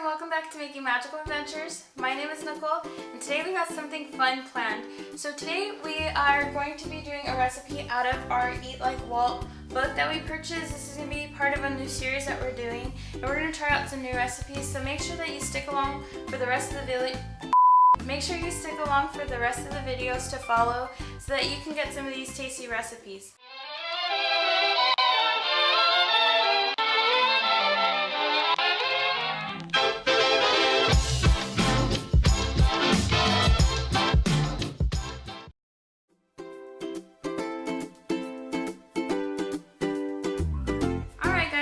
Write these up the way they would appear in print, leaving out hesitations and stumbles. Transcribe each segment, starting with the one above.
welcome back to Making Magical Adventures. My name is Nicole and today we have something fun planned. So today we are going to be doing a recipe out of our Eat Like Walt book that we purchased. This is going to be part of a new series that we're doing and we're going to try out some new recipes. So make sure that you stick along for the rest of the video. Make sure you stick along for the rest of the videos to follow so that you can get some of these tasty recipes.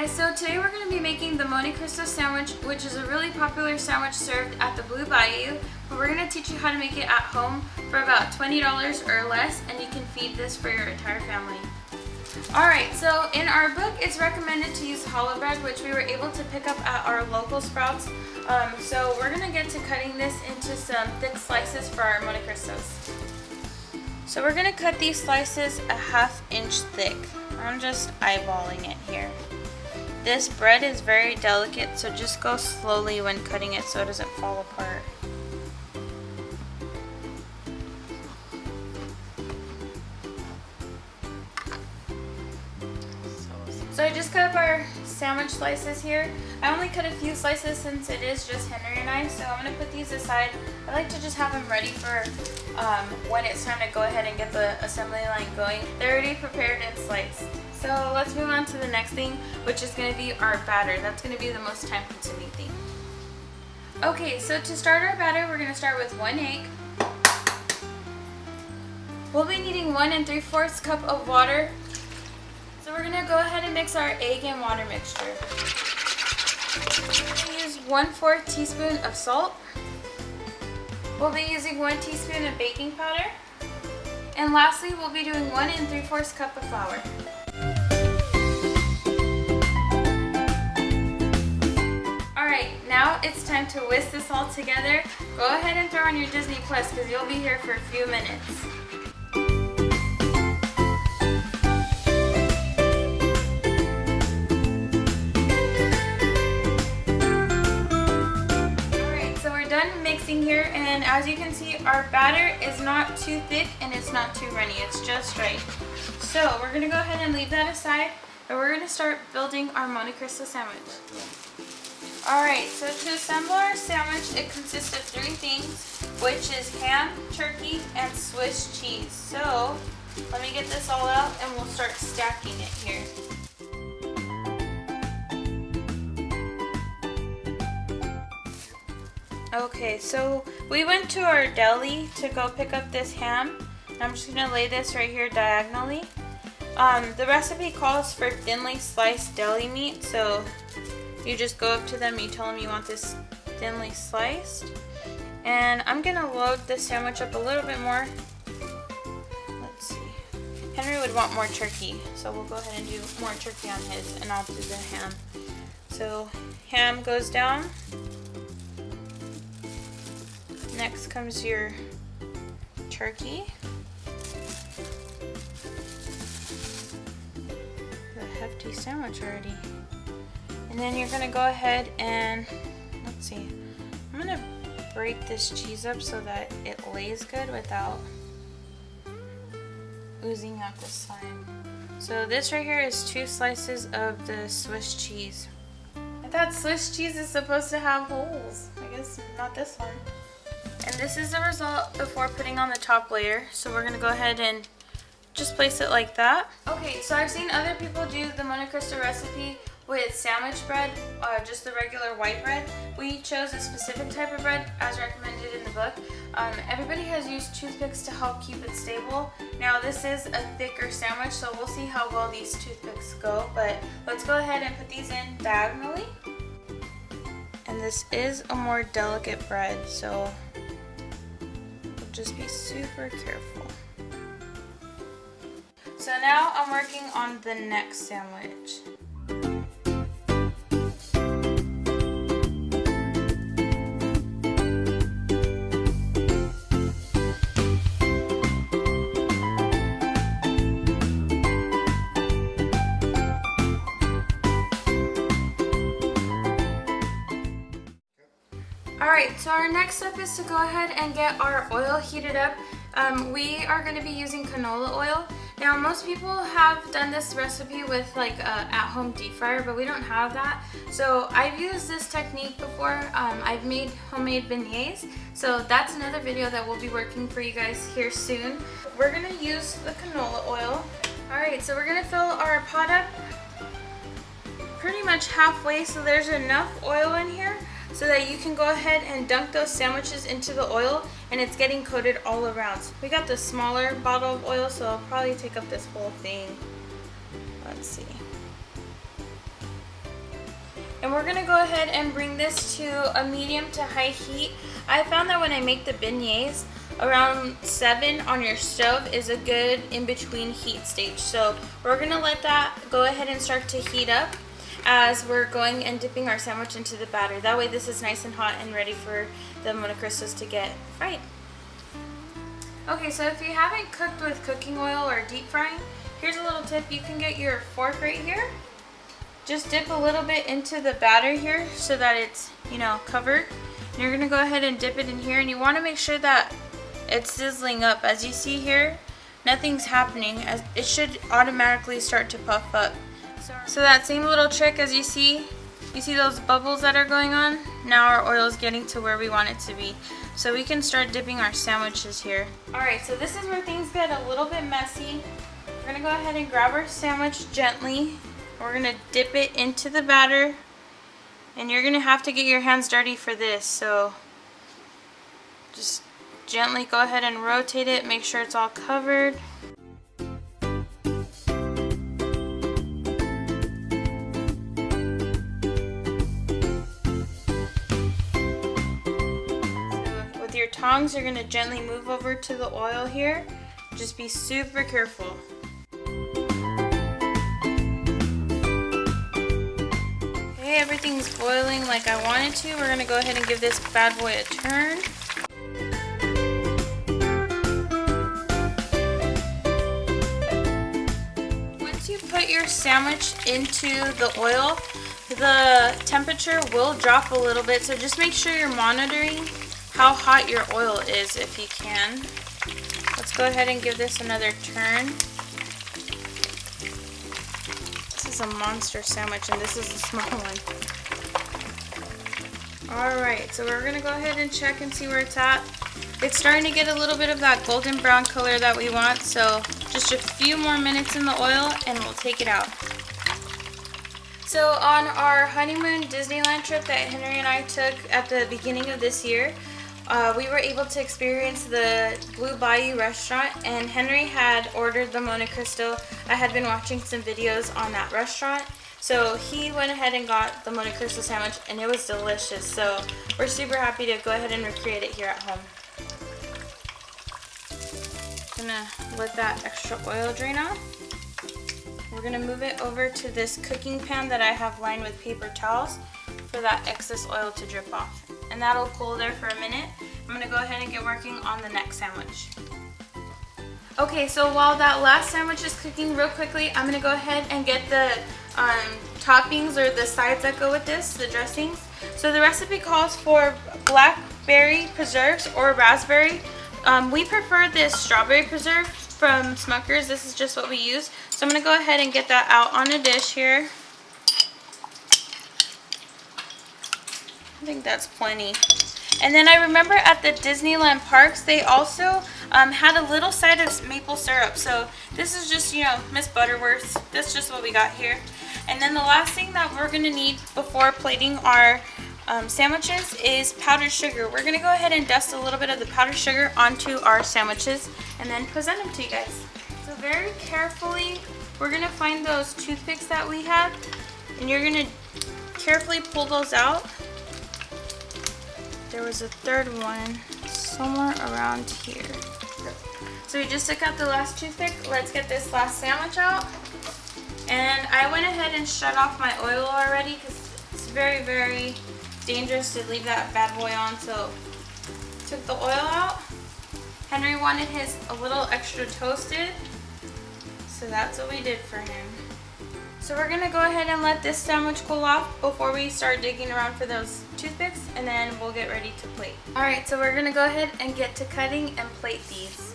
So today we're going to be making the Monte Cristo sandwich, which is a really popular sandwich served at the Blue Bayou. But we're going to teach you how to make it at home for about $20 or less, and you can feed this for your entire family. Alright, so in our book it's recommended to use challah bread, which we were able to pick up at our local Sprouts. So we're going to get to cutting this into some thick slices for our Monte Cristos. So we're going to cut these slices a ½ inch thick. I'm just eyeballing it here. This bread is very delicate, so just go slowly when cutting it so it doesn't fall apart. So I just cut up our sandwich slices here. I only cut a few slices since it is just Henry and I, so I'm going to put these aside. I like to just have them ready for when it's time to go ahead and get the assembly line going. They're already prepared and sliced. So let's move on to the next thing, which is going to be our batter. That's going to be the most time consuming thing. Okay, so to start our batter, we're going to start with 1 egg. We'll be needing 1 3/4 cup of water. So we're going to go ahead and mix our egg and water mixture. We're going to use 1/4 teaspoon of salt. We'll be using 1 teaspoon of baking powder. And lastly, we'll be doing 1 3/4 cup of flour. Alright, now it's time to whisk this all together. Go ahead and throw on your Disney Plus because you'll be here for a few minutes. Mixing here, and as you can see, our batter is not too thick and it's not too runny, it's just right. So we're going to go ahead and leave that aside and we're going to start building our Monte Cristo sandwich. Alright, so to assemble our sandwich, it consists of 3 things, which is ham, turkey, and Swiss cheese. So let me get this all out and we'll start stacking it here. Okay, so we went to our deli to go pick up this ham. I'm just going to lay this right here diagonally. The recipe calls for thinly sliced deli meat, so you just go up to them, you tell them you want this thinly sliced. And I'm going to load this sandwich up a little bit more. Let's see. Henry would want more turkey, so we'll go ahead and do more turkey on his, and I'll do the ham. So ham goes down. Next comes your turkey. A hefty sandwich already. And then you're gonna go ahead and, let's see, I'm gonna break this cheese up so that it lays good without oozing out the slime. So this right here is 2 slices of the Swiss cheese. I thought Swiss cheese is supposed to have holes. I guess not this one. And this is the result before putting on the top layer. So we're going to go ahead and just place it like that. Okay, so I've seen other people do the Monte Cristo recipe with sandwich bread, just the regular white bread. We chose a specific type of bread as recommended in the book. Everybody has used toothpicks to help keep it stable. Now this is a thicker sandwich, so we'll see how well these toothpicks go. But let's go ahead and put these in diagonally. And this is a more delicate bread, so just be super careful. So now I'm working on the next sandwich. Alright, so our next step is to go ahead and get our oil heated up. We are going to be using canola oil. Now, most people have done this recipe with like a at-home deep fryer, but we don't have that. So I've used this technique before. I've made homemade beignets. So that's another video that will be working for you guys here soon. We're going to use the canola oil. Alright, so we're going to fill our pot up pretty much halfway, so there's enough oil in here so that you can go ahead and dunk those sandwiches into the oil and it's getting coated all around. We got the smaller bottle of oil, so I'll probably take up this whole thing. Let's see. And we're gonna go ahead and bring this to a medium to high heat. I found that when I make the beignets, around 7 on your stove is a good in-between heat stage. So we're gonna let that go ahead and start to heat up as we're going and dipping our sandwich into the batter. That way this is nice and hot and ready for the Monte Cristos to get fried. Okay, so if you haven't cooked with cooking oil or deep frying, here's a little tip. You can get your fork right here. Just dip a little bit into the batter here so that it's, you know, covered. And you're gonna go ahead and dip it in here, and you wanna make sure that it's sizzling up. As you see here, nothing's happening. As it should automatically start to puff up. So that same little trick, as you see those bubbles that are going on? Now our oil is getting to where we want it to be. So we can start dipping our sandwiches here. Alright, so this is where things get a little bit messy. We're going to go ahead and grab our sandwich gently. We're going to dip it into the batter. And you're going to have to get your hands dirty for this. So just gently go ahead and rotate it. Make sure it's all covered. Your tongs, you're going to gently move over to the oil here. Just be super careful. Okay, everything's boiling like I wanted to. We're going to go ahead and give this bad boy a turn. Once you put your sandwich into the oil, the temperature will drop a little bit, so just make sure you're monitoring how hot your oil is if you can. Let's go ahead and give this another turn. This is a monster sandwich and this is a small one. Alright, so we're going to go ahead and check and see where it's at. It's starting to get a little bit of that golden brown color that we want, so just a few more minutes in the oil and we'll take it out. So on our honeymoon Disneyland trip that Henry and I took at the beginning of this year, we were able to experience the Blue Bayou restaurant, and Henry had ordered the Monte Cristo. I had been watching some videos on that restaurant, so he went ahead and got the Monte Cristo sandwich, and it was delicious. So we're super happy to go ahead and recreate it here at home. Gonna let that extra oil drain off. We're gonna move it over to this cooking pan that I have lined with paper towels for that excess oil to drip off. And that'll cool there for a minute. I'm gonna go ahead and get working on the next sandwich. Okay, so while that last sandwich is cooking real quickly, I'm gonna go ahead and get the toppings or the sides that go with this, the dressings. So the recipe calls for blackberry preserves or raspberry. We prefer this strawberry preserve from Smucker's. This is just what we use. So I'm gonna go ahead and get that out on a dish here. I think that's plenty. And then I remember at the Disneyland Parks, they also had a little side of maple syrup. So this is just, you know, Miss Butterworth's. That's just what we got here. And then the last thing that we're going to need before plating our sandwiches is powdered sugar. We're going to go ahead and dust a little bit of the powdered sugar onto our sandwiches and then present them to you guys. So very carefully, we're going to find those toothpicks that we had, and you're going to carefully pull those out. There was a third one somewhere around here. So we just took out the last toothpick. Let's get this last sandwich out. And I went ahead and shut off my oil already because it's very, very dangerous to leave that bad boy on. So took the oil out. Henry wanted his a little extra toasted, so that's what we did for him. So we're gonna go ahead and let this sandwich cool off before we start digging around for those toothpicks, and then we'll get ready to plate. Alright, so we're gonna go ahead and get to cutting and plate these.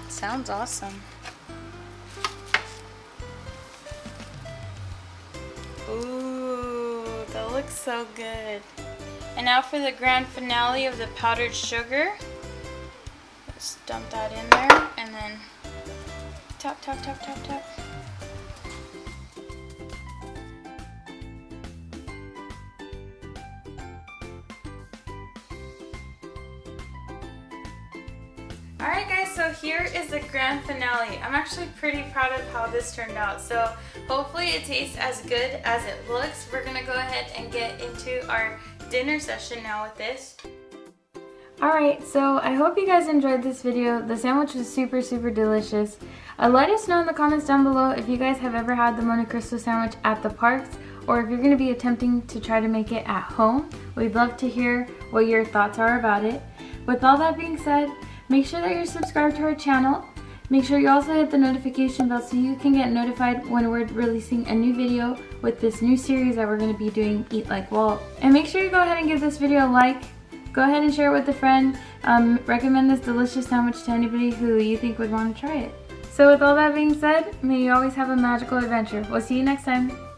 Sounds awesome. Ooh, that looks so good. And now for the grand finale of the powdered sugar. Just dump that in there and then tap, tap, tap, tap, tap. Alright guys, so here is the grand finale. I'm actually pretty proud of how this turned out. So hopefully it tastes as good as it looks. We're going to go ahead and get into our dinner session now with this. Alright, so I hope you guys enjoyed this video. The sandwich was super, super delicious. Let us know in the comments down below if you guys have ever had the Monte Cristo sandwich at the parks, or if you're going to be attempting to try to make it at home. We'd love to hear what your thoughts are about it. With all that being said, make sure that you're subscribed to our channel. Make sure you also hit the notification bell so you can get notified when we're releasing a new video with this new series that we're going to be doing, Eat Like Walt. And make sure you go ahead and give this video a like. Go ahead and share it with a friend. Recommend this delicious sandwich to anybody who you think would want to try it. So with all that being said, may you always have a magical adventure. We'll see you next time.